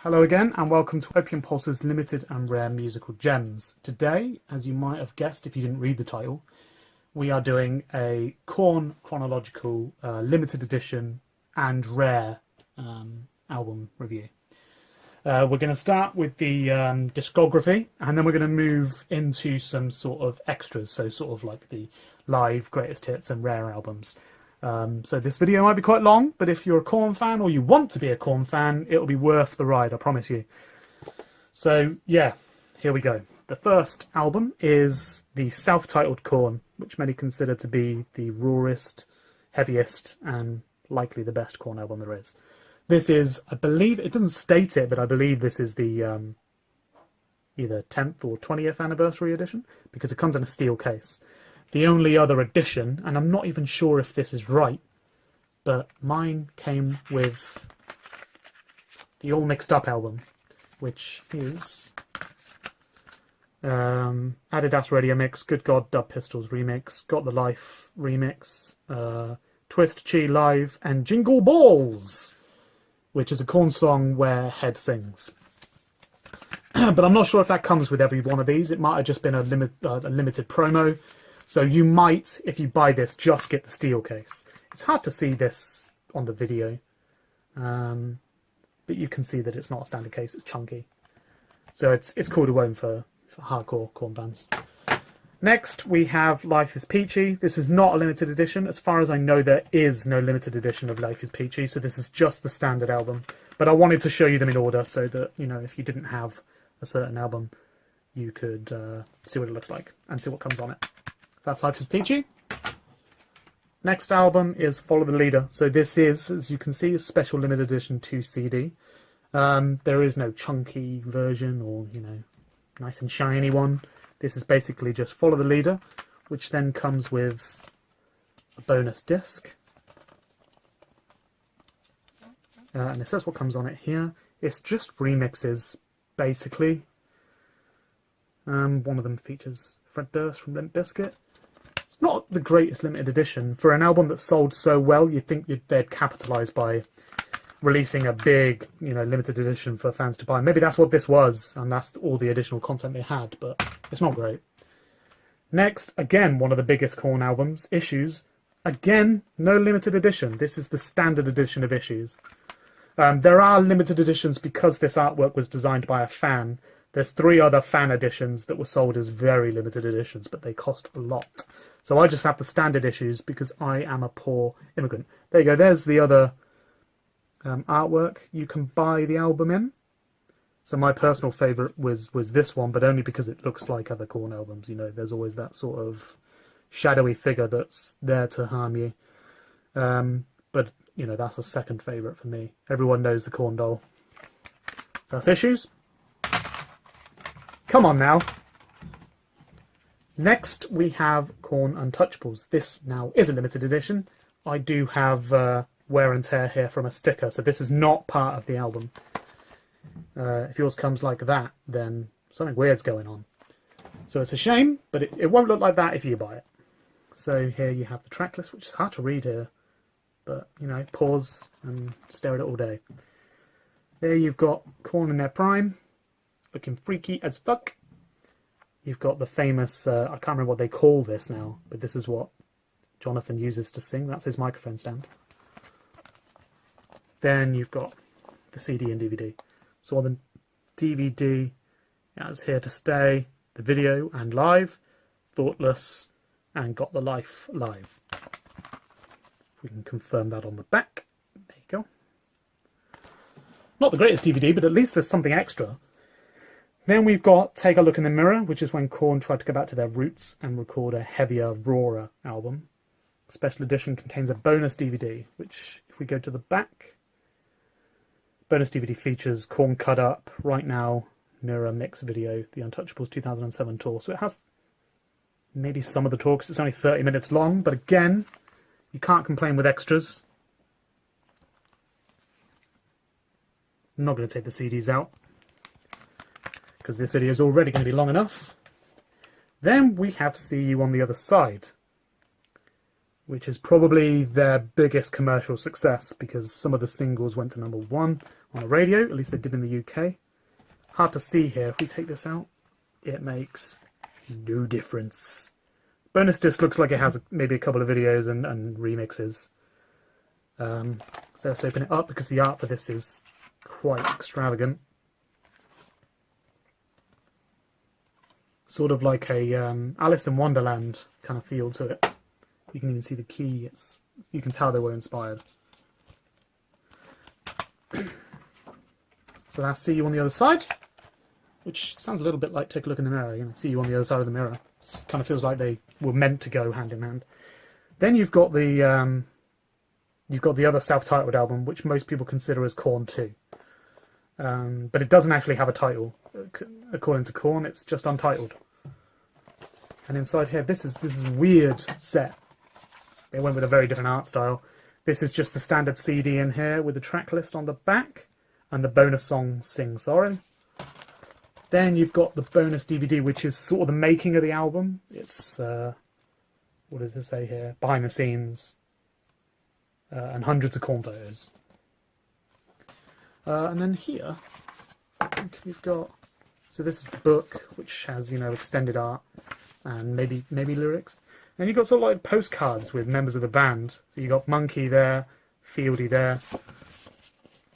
Hello again and welcome to Opium Pulse's Limited and Rare Musical Gems. Today, as you might have guessed if you didn't read the title, we are doing a Korn chronological limited edition and rare album review. We're going to start with the discography and then we're going to move into some sort of extras, so sort of like the live greatest hits and rare albums. So this video might be quite long, but if you're a Korn fan or you want to be a Korn fan, it'll be worth the ride, I promise you. So yeah, here we go. The first album is the self-titled Korn, which many consider to be the rawest, heaviest, and likely the best Korn album there is. This is, I believe, it doesn't state it, but I believe this is the either 10th or 20th anniversary edition, because it comes in a steel case. The only other edition, and I'm not even sure if this is right, but mine came with the All Mixed Up album, which is Adidas Radio Mix, Good God Dub Pistols Remix, Got the Life Remix, Twist Chi Live, and Jingle Balls, which is a Korn song where Head sings. But I'm not sure if that comes with every one of these. It might have just been a limited promo. So you might, if you buy this, just get the steel case. It's hard to see this on the video, but you can see that it's not a standard case, it's chunky. So it's cool to own for hardcore Korn fans. Next, we have Life is Peachy. This is not a limited edition. As far as I know, there is no limited edition of Life is Peachy, so this is just the standard album. But I wanted to show you them in order so that, you know, if you didn't have a certain album, you could see what it looks like and see what comes on it. So that's Life is Peachy. Next album is Follow the Leader. So this is, as you can see, a special limited edition 2 CD. There is no chunky version or, you know, nice and shiny one. This is basically just Follow the Leader, which then comes with a bonus disc. And it says what comes on it here. It's just remixes, basically. One of them features Fred Durst from Limp Bizkit. It's not the greatest limited edition. For an album that sold so well, you'd think they'd capitalise by releasing a big, you know, limited edition for fans to buy. Maybe that's what this was, and that's all the additional content they had, but it's not great. Next, again, one of the biggest Korn albums, Issues. Again, no limited edition. This is the standard edition of Issues. There are limited editions because this artwork was designed by a fan. There's 3 other fan editions that were sold as very limited editions, but they cost a lot. So I just have the standard issues because I am a poor immigrant. There you go, there's the other artwork you can buy the album in. So my personal favourite was this one, but only because it looks like other Korn albums. You know, there's always that sort of shadowy figure that's there to harm you. But, you know, that's a second favourite for me. Everyone knows the Korn doll. So that's Issues. Come on now. Next, we have Korn Untouchables. This now is a limited edition. I do have wear and tear here from a sticker, so this is not part of the album. If yours comes like that, then something weird's going on. So it's a shame, but it won't look like that if you buy it. So here you have the track list, which is hard to read here, but, you know, pause and stare at it all day. There you've got Korn in their prime, looking freaky as fuck. You've got the famous, I can't remember what they call this now, but this is what Jonathan uses to sing. That's his microphone stand. Then you've got the CD and DVD. So on the DVD, it has Here to Stay, the video and live, Thoughtless, and Got the Life live. We can confirm that on the back. There you go. Not the greatest DVD, but at least there's something extra. Then we've got Take a Look in the Mirror, which is when Korn tried to go back to their roots and record a heavier, rawer album. Special edition contains a bonus DVD, which, if we go to the back, bonus DVD features Korn Cut Up, Right Now, Mirror Mix Video, The Untouchables 2007 tour. So it has maybe some of the tour, because it's only 30 minutes long, but again, you can't complain with extras. I'm not going to take the CDs out, because this video is already going to be long enough. Then we have See You on the Other Side, which is probably their biggest commercial success because some of the singles went to #1, on a radio, at least they did in the UK. Hard to see here. If we take this out, it makes no difference. Bonus disc looks like it has maybe a couple of videos and remixes. So let's open it up because the art for this is quite extravagant. Sort of like a Alice in Wonderland kind of feel to it. You can even see the key. You can tell they were inspired. So that's See You on the Other Side, which sounds a little bit like Take a Look in the Mirror. You know, See You on the Other Side of the Mirror. It kind of feels like they were meant to go hand in hand. Then you've got the other self-titled album, which most people consider as Korn 2. But it doesn't actually have a title. According to Korn, it's just untitled. And inside here, this is a weird set. They went with a very different art style. This is just the standard CD in here with the track list on the back and the bonus song Sing Sorry. Then you've got the bonus DVD, which is sort of the making of the album. It's, what does it say here? Behind the scenes. And hundreds of Korn photos. And then here, I think we've got... So this is the book, which has, extended art and maybe lyrics. And you've got sort of like postcards with members of the band. So you've got Monkey there, Fieldy there,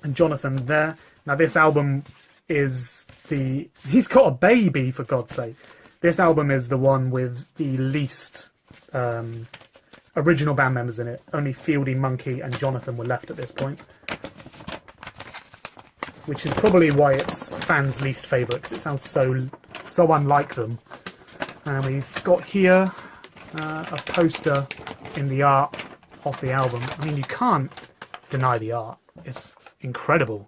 and Jonathan there. Now this album is he's got a baby, for God's sake. This album is the one with the least original band members in it. Only Fieldy, Monkey, and Jonathan were left at this point. Which is probably why it's fans' least favourite, because it sounds so unlike them. And we've got here a poster in the art of the album. I mean, you can't deny the art. It's incredible.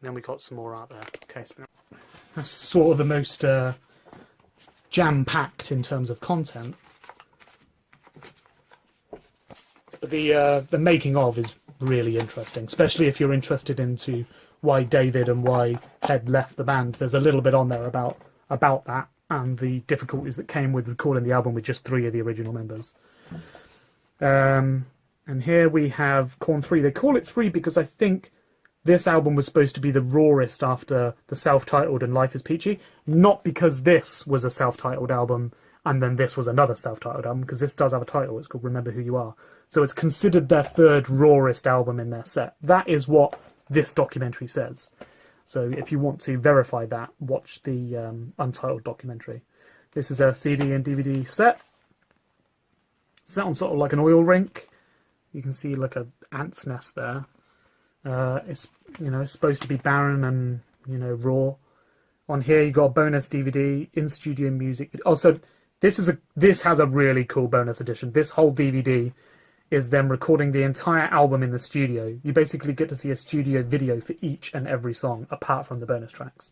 Then we got some more art there. Okay, so that's sort of the most jam-packed in terms of content. But the making of is really interesting, especially if you're interested into why David and why Head left the band. There's a little bit on there about that and the difficulties that came with recording the album with just 3 of the original members. And here we have Korn 3. They call it 3 because I think this album was supposed to be the rawest after the self-titled and Life is Peachy, not because this was a self-titled album and then this was another self-titled album, because this does have a title. It's called Remember Who You Are. So it's considered their 3rd rawest album in their set. That is what this documentary says. So if you want to verify that, watch the Untitled documentary. This is a CD and DVD set. Set on sort of like an oil rink. You can see like an ant's nest there. It's it's supposed to be barren and raw. On here you got a bonus DVD, in-studio music. Also, this has a really cool bonus edition. This whole DVD is them recording the entire album in the studio. You basically get to see a studio video for each and every song, apart from the bonus tracks.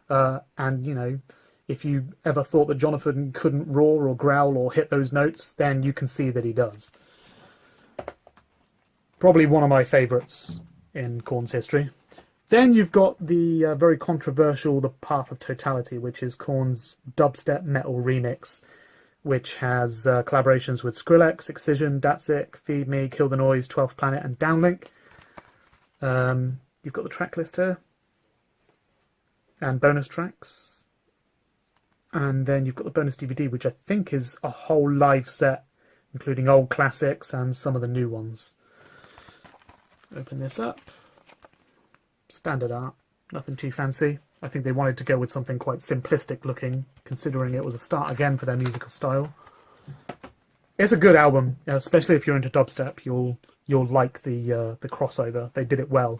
And if you ever thought that Jonathan couldn't roar or growl or hit those notes, then you can see that he does. Probably one of my favourites in Korn's history. Then you've got the very controversial The Path of Totality, which is Korn's dubstep metal remix, which has collaborations with Skrillex, Excision, Datsik, Feed Me, Kill the Noise, 12th Planet, and Downlink. You've got the track list here, and bonus tracks. And then you've got the bonus DVD, which I think is a whole live set, including old classics and some of the new ones. Open this up. Standard art, nothing too fancy. I think they wanted to go with something quite simplistic looking, considering it was a start again for their musical style. It's a good album, especially if you're into dubstep. You'll like the crossover. They did it well,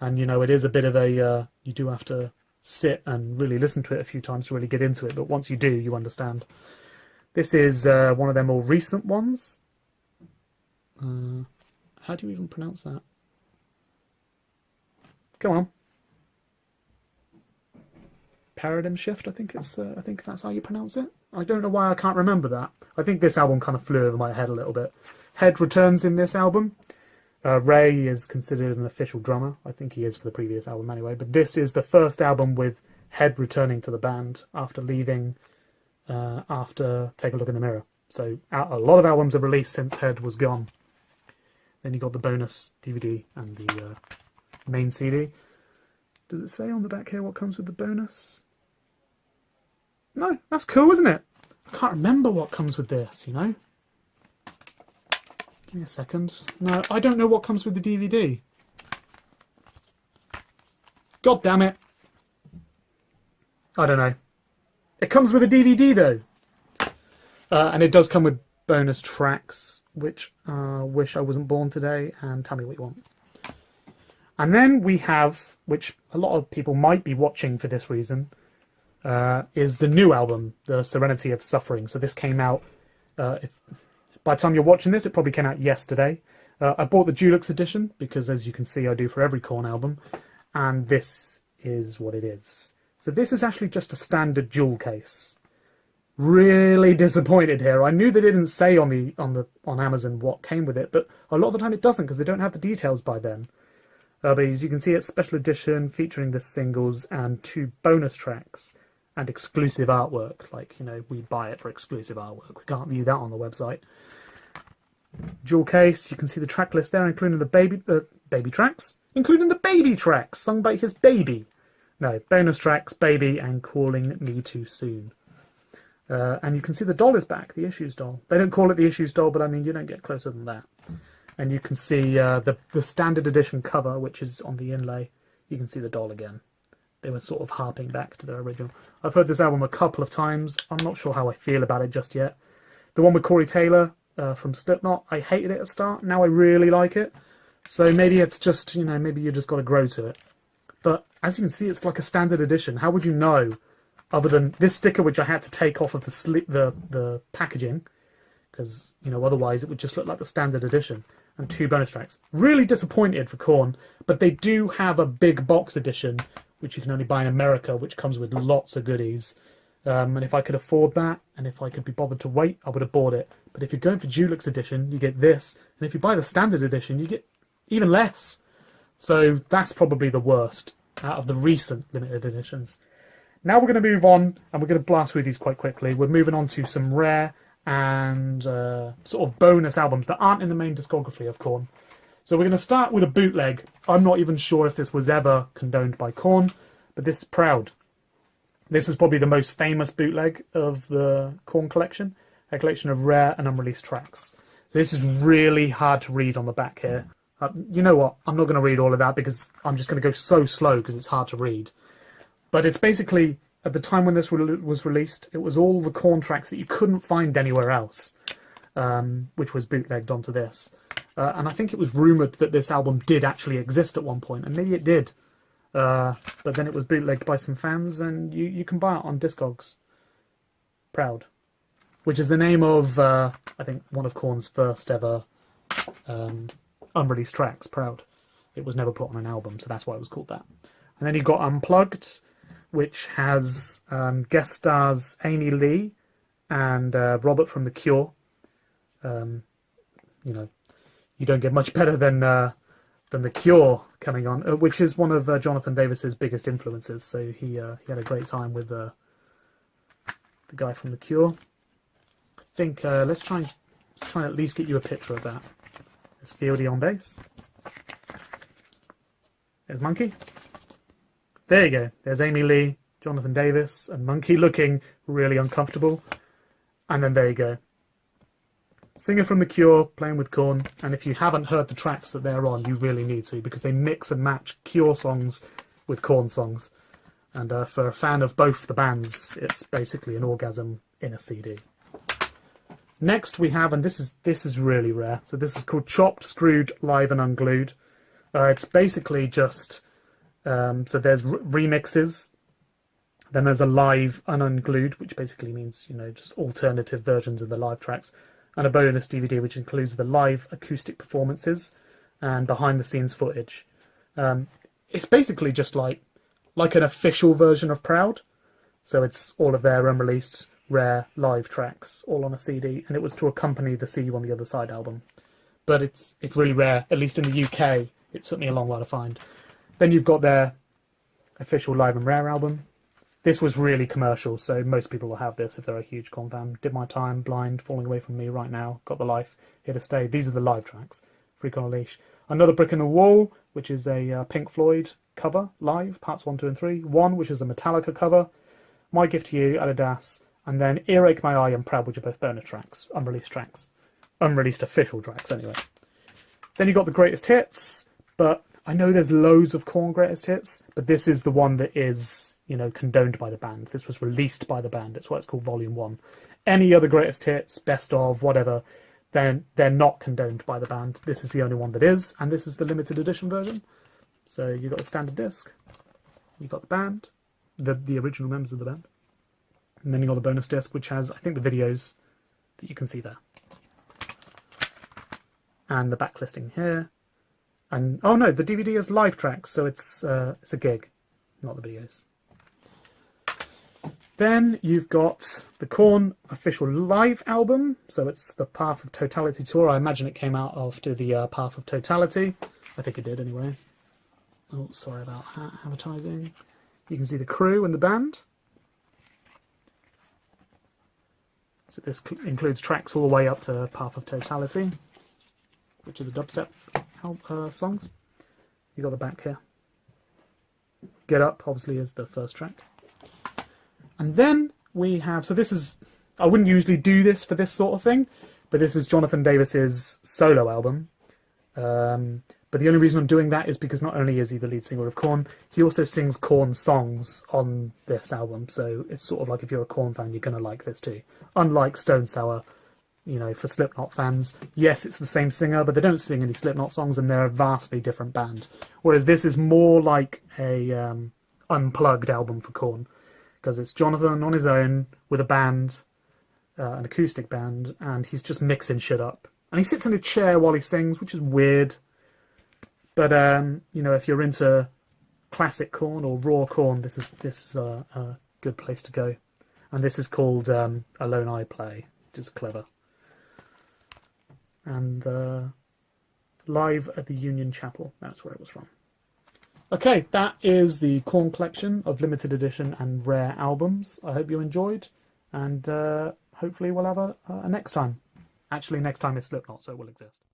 and it is a bit of a you do have to sit and really listen to it a few times to really get into it. But once you do, you understand. This is one of their more recent ones. How do you even pronounce that? Come on. Paradigm Shift, I think that's how you pronounce it. I don't know why I can't remember that. I think this album kind of flew over my head a little bit. Head returns in this album. Ray is considered an official drummer. I think he is for the previous album anyway. But this is the first album with Head returning to the band after leaving, after Take a Look in the Mirror. So a lot of albums have released since Head was gone. Then you got the bonus DVD and the main CD. Does it say on the back here what comes with the bonus? No, that's cool, isn't it? I can't remember what comes with this, you know? Give me a second. No, I don't know what comes with the DVD. God damn it. I don't know. It comes with a DVD though. And it does come with bonus tracks, which Wish I Wasn't Born Today and Tell Me What You Want. And then we have, which a lot of people might be watching for this reason, is the new album, The Serenity of Suffering. So this came out, by the time you're watching this, it probably came out yesterday. I bought the Deluxe edition because, as you can see, I do for every Korn album. And this is what it is. So this is actually just a standard jewel case. Really disappointed here. I knew they didn't say on Amazon what came with it, but a lot of the time it doesn't because they don't have the details by then. But as you can see, it's special edition featuring the singles and 2 bonus tracks and exclusive artwork. Like, you know, we buy it for exclusive artwork. We can't view that on the website. Jewel case. You can see the track list there, including the baby tracks, including the baby tracks sung by his baby. No, bonus tracks, Baby, and Calling Me Too Soon. And you can see the doll is back, the Issues doll. They don't call it the Issues doll, but I mean, you don't get closer than that. And you can see the standard edition cover, which is on the inlay. You can see the doll again. They were sort of harping back to their original. I've heard this album a couple of times. I'm not sure how I feel about it just yet. The one with Corey Taylor from Slipknot, I hated it at the start. Now I really like it. So maybe it's just, you know, maybe you just got to grow to it. But as you can see, it's like a standard edition. How would you know, other than this sticker, which I had to take off of the packaging, because, you know, otherwise it would just look like the standard edition, and 2 bonus tracks. Really disappointed for Korn, but they do have a big box edition, which you can only buy in America, which comes with lots of goodies. And if I could afford that, and if I could be bothered to wait, I would have bought it. But if you're going for Deluxe edition, you get this, and if you buy the standard edition, you get even less. So that's probably the worst out of the recent limited editions. Now we're going to move on, and we're going to blast through these quite quickly. We're moving on to some rare and sort of bonus albums that aren't in the main discography of Korn. So we're going to start with a bootleg. I'm not even sure if this was ever condoned by Korn, but this is Proud. This is probably the most famous bootleg of the Korn collection, a collection of rare and unreleased tracks. So this is really hard to read on the back here. You know what? I'm not going to read all of that because I'm just going to go so slow because it's hard to read. But it's basically, at the time when this was released, it was all the Korn tracks that you couldn't find anywhere else, which was bootlegged onto this. And I think it was rumoured that this album did actually exist at one point, and maybe it did. But then it was bootlegged by some fans, and you can buy it on Discogs. Proud. Which is the name of, I think, one of Korn's first ever unreleased tracks, Proud. It was never put on an album, so that's why it was called that. And then you got Unplugged, which has guest stars Amy Lee and Robert from The Cure. You know, you don't get much better than The Cure coming on, which is one of Jonathan Davis's biggest influences. So he had a great time with the guy from The Cure. I think let's try and at least get you a picture of that. There's Fieldy on bass. There's Monkey. There you go. There's Amy Lee, Jonathan Davis, and Monkey looking really uncomfortable. And then there you go. Singer from The Cure playing with Korn. And if you haven't heard the tracks that they're on, you really need to, because they mix and match Cure songs with Korn songs. And for a fan of both the bands, it's basically an orgasm in a CD. Next we have, and this is really rare, so this is called Chopped, Screwed, Live and Unglued. It's basically just, so there's remixes, then there's a live and unglued, which basically means, you know, just alternative versions of the live tracks, and a bonus DVD which includes the live acoustic performances and behind the scenes footage. It's basically just like an official version of Proud, so it's all of their unreleased rare live tracks all on a CD, and it was to accompany the See You on the Other Side album. But it's really rare, at least in the UK. It took me a long while to find. Then you've got their official live and rare album. This was really commercial, so most people will have this if they're a huge Korn fan. Did My Time, Blind, Falling Away From Me, Right Now, Got the Life, Here to Stay. These are the live tracks. Freak on a Leash. Another Brick in the Wall, which is a Pink Floyd cover, live, parts 1, 2 and 3. One, which is a Metallica cover. My Gift to You, Adidas. And then Earache My Eye and Proud, which are both bonus tracks, unreleased tracks. Unreleased official tracks, anyway. Then you got the Greatest Hits, but I know there's loads of Korn Greatest Hits, but this is the one that is, you know, condoned by the band. This was released by the band. That's why it's called Volume 1. Any other Greatest Hits, Best of, whatever, then they're not condoned by the band. This is the only one that is, and this is the limited edition version. So you got the standard disc, you got the band, the original members of the band, and then you got the bonus disc, which has, I think, the videos that you can see there, and the back listing here. And oh no, the DVD is live tracks, so it's a gig, not the videos. Then you've got the Korn official live album, so it's the Path of Totality tour. I imagine it came out after the Path of Totality. I think it did anyway. Oh, sorry about that, advertising. You can see the crew and the band. So this includes tracks all the way up to Path of Totality, which are the dubstep songs. You got the back here. Get Up, obviously, is the first track. And then we have, so this is, I wouldn't usually do this for this sort of thing, but this is Jonathan Davis's solo album. But the only reason I'm doing that is because not only is he the lead singer of Korn, he also sings Korn songs on this album. So it's sort of like, if you're a Korn fan, you're going to like this too. Unlike Stone Sour, you know, for Slipknot fans, yes, it's the same singer, but they don't sing any Slipknot songs, and they're a vastly different band. Whereas this is more like a unplugged album for Korn, because it's Jonathan on his own with a band, an acoustic band, and he's just mixing shit up. And he sits in a chair while he sings, which is weird. But you know, if you're into classic Korn or raw Korn, this is a good place to go. And this is called Alone I Play, which is clever. And live at the Union Chapel, that's where it was from. Okay, that is the Korn collection of limited edition and rare albums. I hope you enjoyed, and hopefully we'll have a next time. Actually, next time is Slipknot, so it will exist.